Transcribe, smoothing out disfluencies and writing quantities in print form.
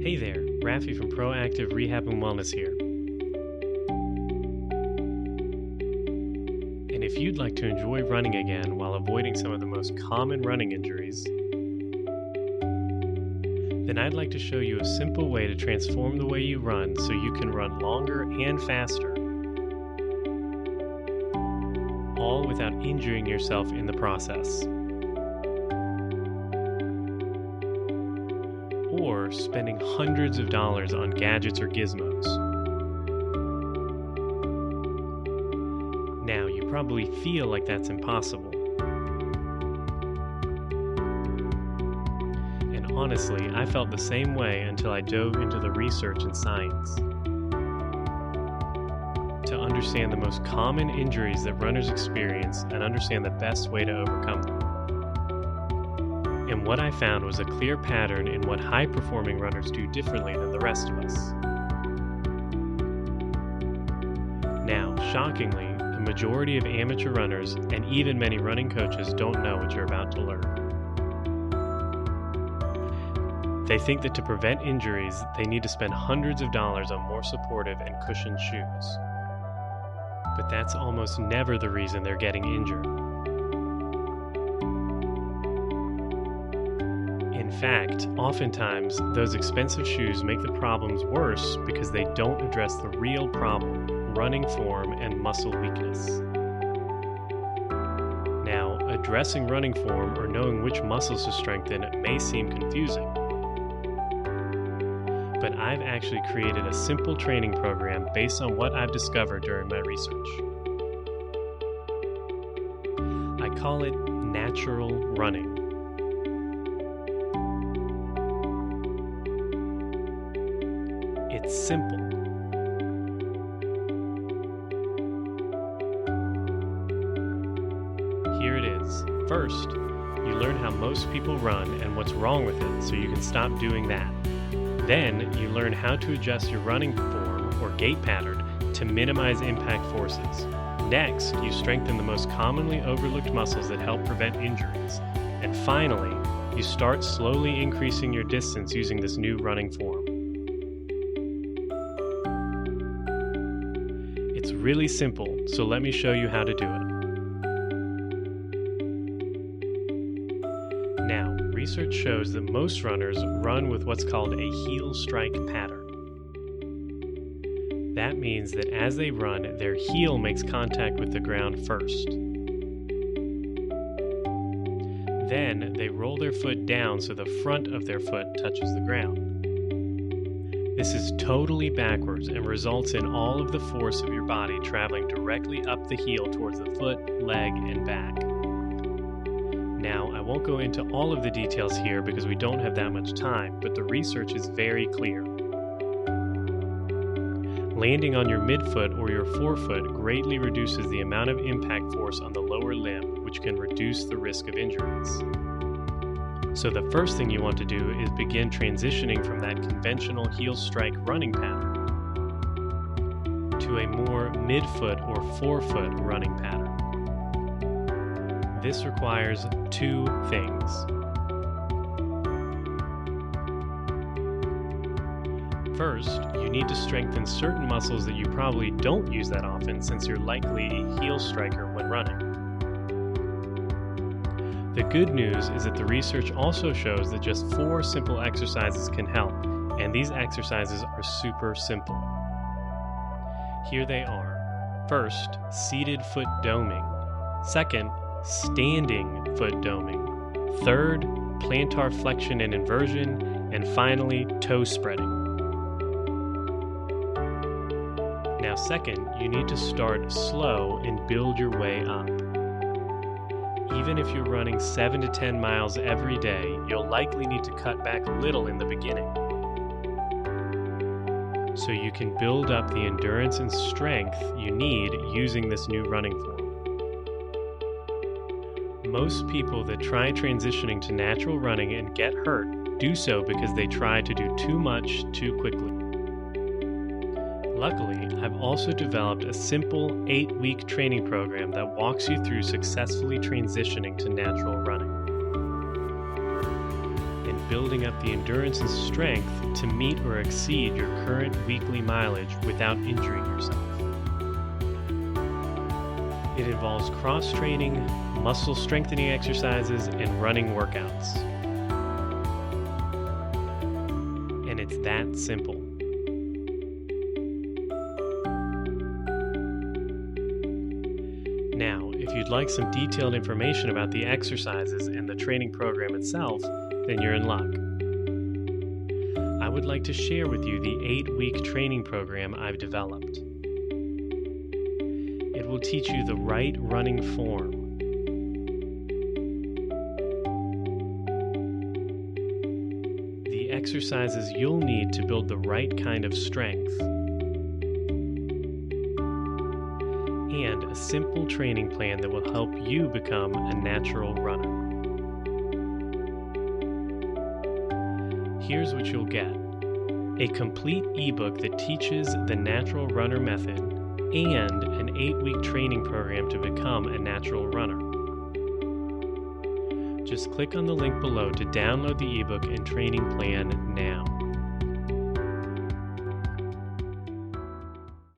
Hey there, Rafi from Proactive Rehab and Wellness here. And if you'd like to enjoy running again while avoiding some of the most common running injuries, then I'd like to show you a simple way to transform the way you run so you can run longer and faster, all without injuring yourself in the process. Or spending hundreds of dollars on gadgets or gizmos. Now, you probably feel like that's impossible. And honestly, I felt the same way until I dove into the research and science to understand the most common injuries that runners experience and understand the best way to overcome them. And what I found was a clear pattern in what high-performing runners do differently than the rest of us. Now, shockingly, a majority of amateur runners and even many running coaches don't know what you're about to learn. They think that to prevent injuries, they need to spend hundreds of dollars on more supportive and cushioned shoes. But that's almost never the reason they're getting injured. In fact, oftentimes, those expensive shoes make the problems worse because they don't address the real problem, running form and muscle weakness. Now, addressing running form or knowing which muscles to strengthen may seem confusing, but I've actually created a simple training program based on what I've discovered during my research. I call it natural running. It's simple. Here it is. First, you learn how most people run and what's wrong with it so you can stop doing that. Then, you learn how to adjust your running form or gait pattern to minimize impact forces. Next, you strengthen the most commonly overlooked muscles that help prevent injuries. And finally, you start slowly increasing your distance using this new running form. It's really simple, so let me show you how to do it. Now, research shows that most runners run with what's called a heel strike pattern. That means that as they run, their heel makes contact with the ground first. Then they roll their foot down so the front of their foot touches the ground. This is totally backwards and results in all of the force of your body traveling directly up the heel towards the foot, leg, and back. Now, I won't go into all of the details here because we don't have that much time, but the research is very clear. Landing on your midfoot or your forefoot greatly reduces the amount of impact force on the lower limb, which can reduce the risk of injuries. So the first thing you want to do is begin transitioning from that conventional heel strike running pattern to a more midfoot or forefoot running pattern. This requires two things. First, you need to strengthen certain muscles that you probably don't use that often since you're likely a heel striker when running. The good news is that the research also shows that just 4 simple exercises can help, and these exercises are super simple. Here they are. First, seated foot doming. Second, standing foot doming. Third, plantar flexion and inversion. And finally, toe spreading. Now second, you need to start slow and build your way up. Even if you're running 7 to 10 miles every day, you'll likely need to cut back a little in the beginning. So you can build up the endurance and strength you need using this new running form. Most people that try transitioning to natural running and get hurt do so because they try to do too much too quickly. Luckily, I've also developed a simple 8-week training program that walks you through successfully transitioning to natural running. And building up the endurance and strength to meet or exceed your current weekly mileage without injuring yourself. It involves cross-training, muscle strengthening exercises, and running workouts. And it's that simple. Now, if you'd like some detailed information about the exercises and the training program itself, then you're in luck. I would like to share with you the 8-week training program I've developed. It will teach you the right running form, the exercises you'll need to build the right kind of strength, and a simple training plan that will help you become a natural runner. Here's what you'll get: a complete ebook that teaches the natural runner method and an 8-week training program to become a natural runner. Just click on the link below to download the ebook and training plan now.